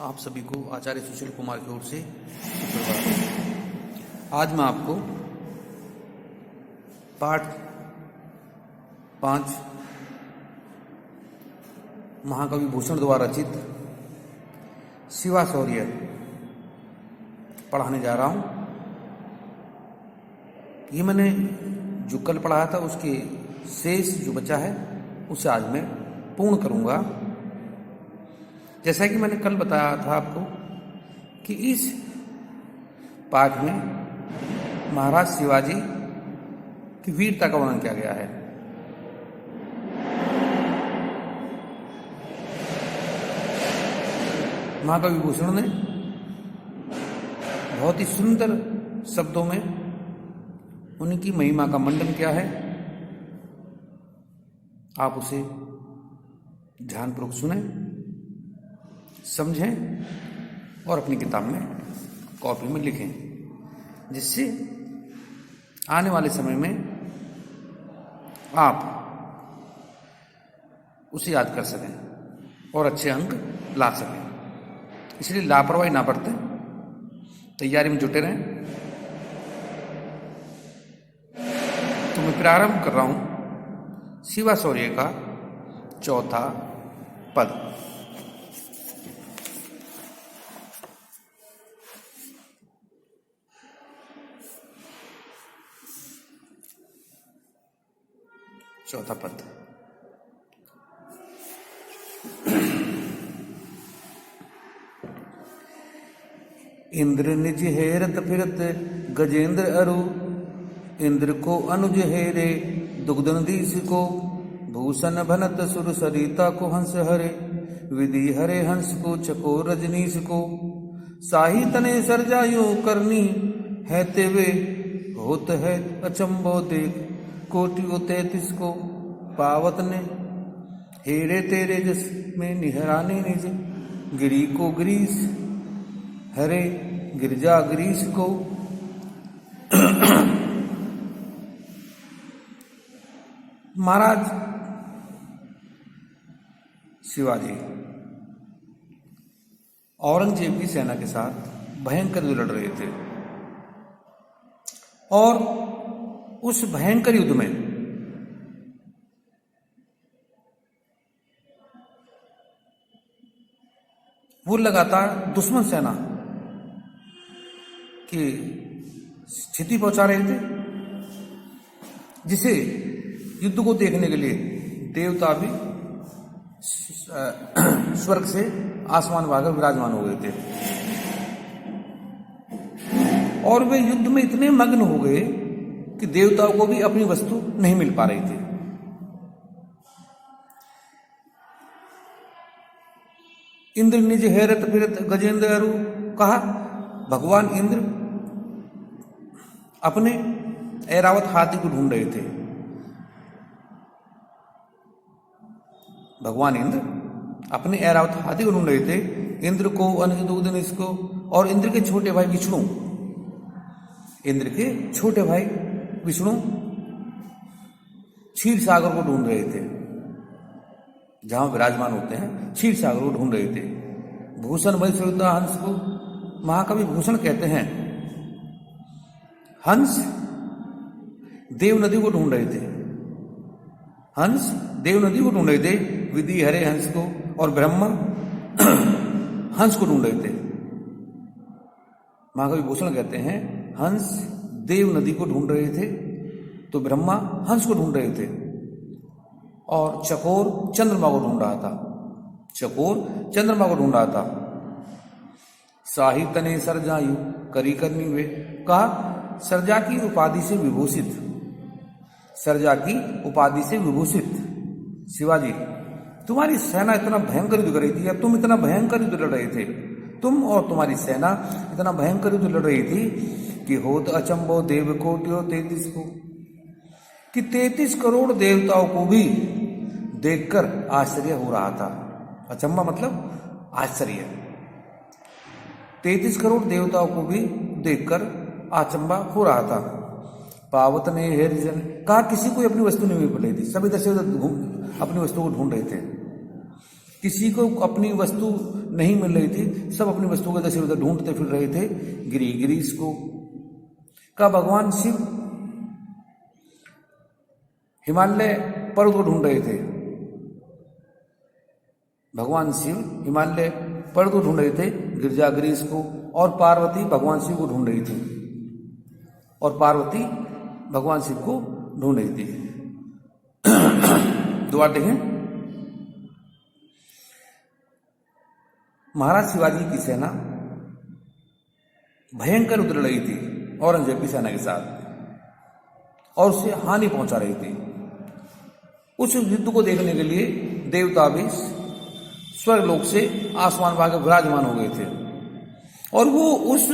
आप सभी को आचार्य सुशील कुमार की ओर से सुप्रभात। आज मैं आपको पाठ 5 महाकवि भूषण द्वारा रचित शिवाशौर्य पढ़ाने जा रहा हूं। ये मैंने जो कल पढ़ाया था उसके शेष जो बचा है उसे आज मैं पूर्ण करूंगा। जैसा कि मैंने कल बताया था आपको कि इस पाठ में महाराज शिवाजी की वीरता का वर्णन किया गया है। महाकवि भूषण ने बहुत ही सुंदर शब्दों में उनकी महिमा का मंडन किया है। आप उसे ध्यानपूर्वक सुने, समझें और अपनी किताब में कॉपी में लिखें, जिससे आने वाले समय में आप उसे याद कर सकें और अच्छे अंक ला सकें। इसलिए लापरवाही ना बरतें, तैयारी में जुटे रहें। तो मैं प्रारंभ कर रहा हूं शिवाशौर्य का चौथा पद। चौथा पद। इंद्र निज हेरत फिरत गजेंद्र अरु, इंद्र को अनुज हेरे दुग्धनदीस को, भूषण भनत सुर सरिता को हंस हरे, विधि हरे हंस को चको रजनीश को, साही तने सरजायु करनी है तेवे, होत है अचंबो देख कोटि 33 को, पावत ने हेरे तेरे जस में निहराने निज, गिरी को ग्रीस हरे गिरजा ग्रीस को। महाराज शिवाजी औरंगजेब की सेना के साथ भयंकर युद्ध लड़ रहे थे और उस भयंकर युद्ध में वो लगातार दुश्मन सेना की स्थिति पहुंचा रहे थे, जिसे युद्ध को देखने के लिए देवता भी स्वर्ग से आसमान भाग विराजमान हो गए थे। और वे युद्ध में इतने मग्न हो गए कि देवताओं को भी अपनी वस्तु नहीं मिल पा रही थी। इंद्र निज हेरत फिरत गजेंद्र अरु, कहा भगवान इंद्र अपने ऐरावत हाथी को ढूंढ रहे थे। भगवान इंद्र अपने ऐरावत हाथी को ढूंढ रहे थे। इंद्र को अनुदूदन इसको, और इंद्र के छोटे भाई विष्णु, इंद्र के छोटे भाई विष्णु क्षीर सागर को ढूंढ रहे थे। जहां विराजमान होते हैं क्षीर सागर को ढूंढ रहे थे। भूषण मई सरिता हंस को, महाकवि भूषण कहते हैं हंस देव नदी को ढूंढ रहे थे। हंस देव नदी को ढूंढ रहे थे, विधि हरे हंस को, और ब्रह्मा हंस को ढूंढ रहे थे। महाकवि भूषण कहते हैं हंस देव नदी को ढूंढ रहे थे, तो ब्रह्मा हंस को ढूंढ रहे थे, और चकोर चंद्रमा को ढूंढ रहा था। चकोर चंद्रमा को ढूंढ रहा था। साही तने सरजायु करी करनी वे, कहा सरजा की उपाधि से विभूषित, सरजा की उपाधि से विभूषित शिवाजी, तुम्हारी सेना इतना भयंकर युद्ध कर रही थी, या तुम इतना भयंकर युद्ध लड़ रहे थे, तुम और तुम्हारी सेना इतना भयंकर युद्ध लड़ रही थी कि होत अचंबो देव कोटियो 33 को, कि 33 करोड़ देवताओं को भी देखकर आश्चर्य हो रहा था। अचंबा मतलब आश्चर्य। 33 करोड़ देवताओं को भी देखकर अचंबा हो रहा था। पावत ने हेरजन, कहा किसी को अपनी वस्तु नहीं मिल रही थी, सब इधर से उधर अपनी वस्तु को ढूंढ रहे थे। किसी को अपनी वस्तु नहीं मिल रही थी, सब अपनी वस्तु को इधर से उधर ढूंढते फिर रहे थे। गिरीश को का भगवान शिव हिमालय पर्वत को ढूंढ रहे थे। भगवान शिव हिमालय पर्वत को ढूंढ रहे थे, गिरिश को, और पार्वती भगवान शिव को ढूंढ रही थी, और पार्वती भगवान शिव को ढूंढ रही थी। दोबारा देखें, महाराज शिवाजी की सेना भयंकर उतर रही थी औरंगजेब की सेना के साथ, और उसे हानि पहुंचा रही थी। उस युद्ध को देखने के लिए देवता भी स्वर्गलोक से आसमान पर विराजमान हो गए थे, और वो उस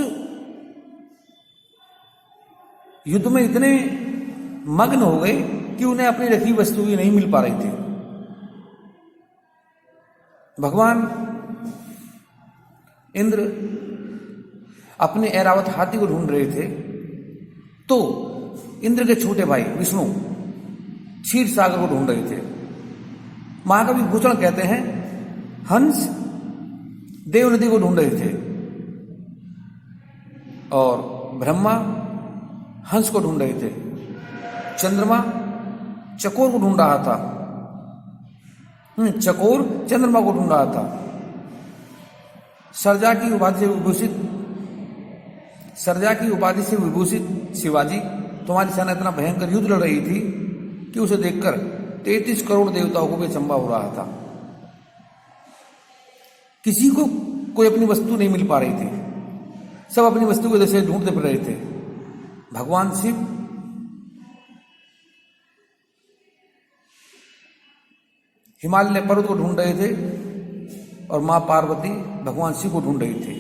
युद्ध में इतने मग्न हो गए कि उन्हें अपनी रखी वस्तु भी नहीं मिल पा रही थी। भगवान इंद्र अपने ऐरावत हाथी को ढूंढ रहे थे, तो इंद्र के छोटे भाई विष्णु क्षीर सागर को ढूंढ रहे थे। महाकवि भूषण कहते हैं हंस देव नदी को ढूंढ रहे थे, और ब्रह्मा हंस को ढूंढ रहे थे। चंद्रमा चकोर को ढूंढ रहा था, चकोर चंद्रमा को ढूंढ रहा था। सर्जा की उपाधि से विभूषित शिवाजी, तुम्हारी सेना इतना भयंकर युद्ध लड़ रही थी कि उसे देखकर 33 करोड़ देवताओं को भी अचंभा हो रहा था। किसी को कोई अपनी वस्तु नहीं मिल पा रही थी, सब अपनी वस्तु को जैसे ढूंढते फिर रहे थे। भगवान शिव हिमालय पर्वत को ढूंढ रहे थे, और मां पार्वती भगवान शिव को ढूंढ रही थी।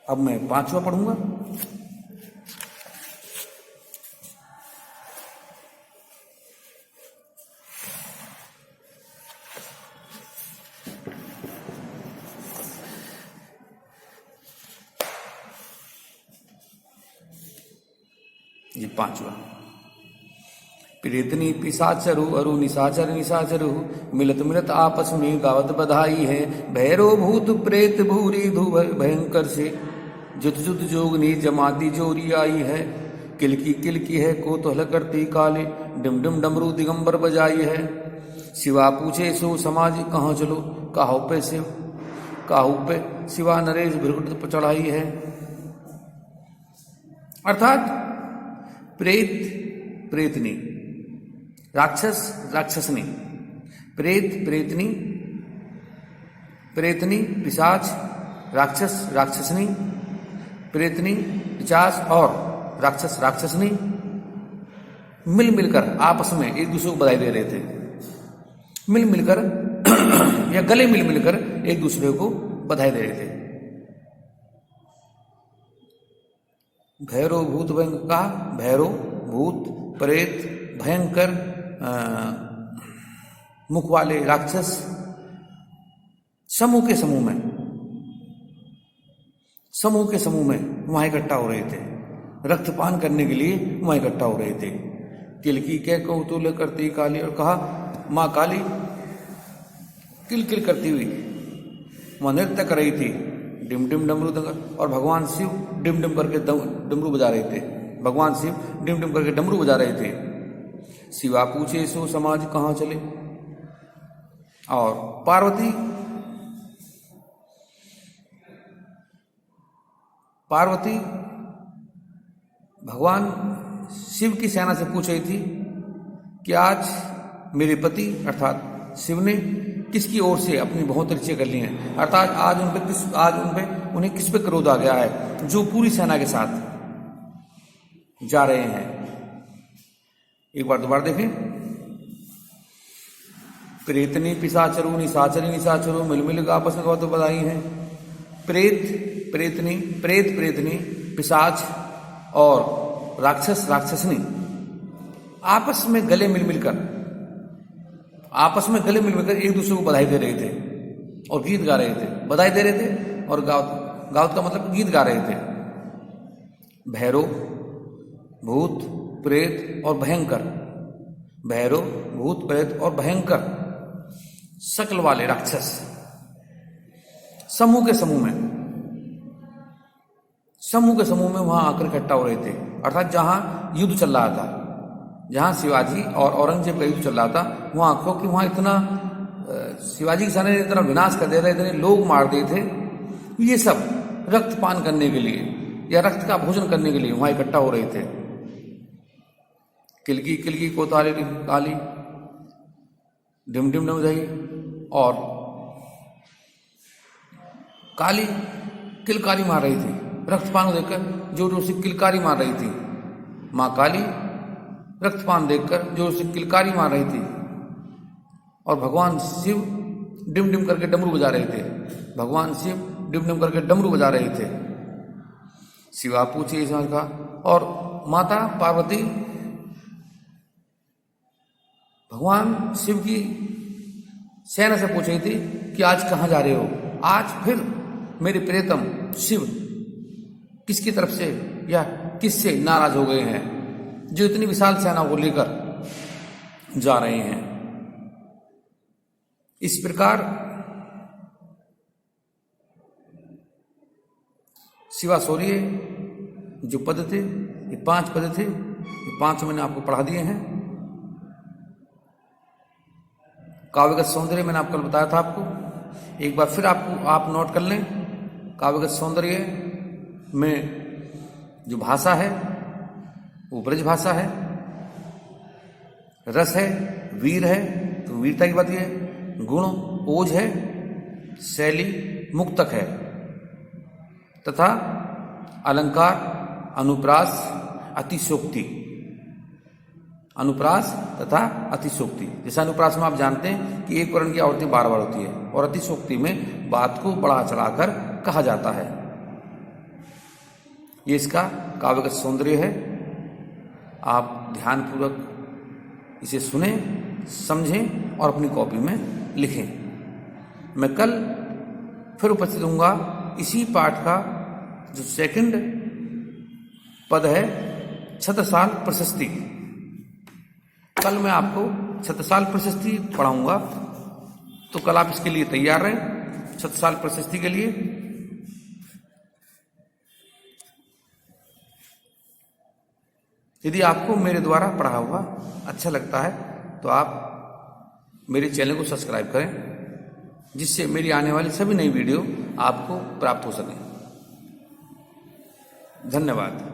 अब मैं 5वां पढ़ूंगा। ये 5वां। प्रेतनी पिशाचरु अरु निशाचरु मिलत आपस में गावत बधाई है। भैरव भूत प्रेत भूरी धू भयंकर से जुत जोगनी जमाती जोरी आई है। किलकी है कोतूहल करती काले डिम डमरू दिगंबर बजाई है। शिवा पूछे सो समाज कहाँ चलो काहू पे शिव काहू पे शिवा नरेश भृगुट पर चढ़ाई है। अर्थात प्रेत प्रेतनी, राक्षस राक्षसनी, प्रेत प्रेतनी, प्रेतनी पिशाच, राक्षस राक्षसनी, प्रेतनी पिशाच और राक्षस राक्षसनी मिलकर आपस में एक दूसरे को बधाई दे रहे थे। मिलकर या गले मिलकर एक दूसरे को बधाई दे रहे थे। भैरव भूत भयंकर का भैरव भूत प्रेत भयंकर मुख वाले राक्षस समूह के समूह में वहां इकट्ठा हो रहे थे, रक्तपान करने के लिए वहां इकट्ठा हो रहे थे। किलकी के कौतूहल करती काली, और कहा मां काली किल करती हुई वहां नृत्य कर रही थी। डिम डमरू दंगर, और भगवान शिव डिम करके डमरू बजा रहे थे। भगवान शिव डिम करके डमरू बजा रहे थे। शिवा पूछे सो समाज कहाँ चले, और पार्वती भगवान शिव की सेना से पूछ रही थी कि आज मेरे पति अर्थात शिव ने किसकी ओर से अपनी बहुत रिचे कर ली हैं, अर्थात आज उन्हें किस पे क्रोध आ गया है जो पूरी सेना के साथ जा रहे हैं। एक बार दोबारा देखें। प्रेतनी पिशाचरु निशाचरु मिल आपस में तो बधाई है। प्रेतनी पिशाच और राक्षस राक्षसनी आपस में गले मिलकर एक दूसरे को बधाई दे रहे थे और गीत गा रहे थे। बधाई दे रहे थे और गावत का मतलब गीत गा रहे थे। भैरव भूत प्रेत और भयंकर, भैरव भूत प्रेत और भयंकर शकल वाले राक्षस समूह के समूह में वहां आकर इकट्ठा हो रहे थे। अर्थात जहां युद्ध चल रहा था, जहां शिवाजी और औरंगजेब का युद्ध चल रहा था, वहां क्योंकि वहां इतना शिवाजी की सेना ने इतना विनाश कर दिया था, इतने लोग मार दिए थे, ये सब रक्तपान करने के लिए या रक्त का भोजन करने के लिए वहां इकट्ठा हो रहे थे। किलकी किलकी कोताली काली डिम डिम डिम दही, और काली किलकारी मार रही थी। रक्तपान को देखकर जो उसे किलकारी मार रही थी, मां काली रक्तपान देखकर जो उसे किलकारी मार रही थी। और भगवान शिव डिम डिम करके डमरू बजा रहे थे। भगवान शिव डिम डिम करके डमरू बजा रहे थे। शिवा पूछे इस का, और माता पार्वती भगवान शिव की सेना से पूछ रही थी कि आज कहां जा रहे हो, आज फिर मेरे प्रियतम शिव किसकी तरफ से या किससे नाराज हो गए हैं जो इतनी विशाल सेना को लेकर जा रहे हैं। इस प्रकार शिवा सौर्य जो पद थे, ये 5 पद थे, ये 5 मैंने आपको पढ़ा दिए हैं। काव्यगत सौंदर्य मैंने आपको बताया था आपको, एक बार फिर आप नोट कर लें। काव्यगत सौंदर्य में जो भाषा है वो ब्रज भाषा है, रस है, वीर है तो वीरता की बात है, गुण ओज है, शैली मुक्तक है, तथा अलंकार अनुप्रास अतिशोक्ति, अनुप्रास तथा अतिशोक्ति। जैसे अनुप्रास में आप जानते हैं कि एक वर्ण की आवृत्ति 12 बार होती है, और अतिशोक्ति में बात को बढ़ा चढ़ाकर कहा जाता है। ये इसका काव्यगत सौंदर्य है। आप ध्यानपूर्वक इसे सुने, समझें और अपनी कॉपी में लिखें। मैं कल फिर उपस्थित होऊंगा इसी पाठ का जो सेकंड पद है, छत्रसाल प्रशस्ति। कल मैं आपको छत्रसाल प्रशस्ति पढ़ाऊंगा, तो कल आप इसके लिए तैयार रहें, छत्रसाल प्रशस्ति के लिए। यदि आपको मेरे द्वारा पढ़ा हुआ अच्छा लगता है तो आप मेरे चैनल को सब्सक्राइब करें, जिससे मेरी आने वाली सभी नई वीडियो आपको प्राप्त हो सकें। धन्यवाद।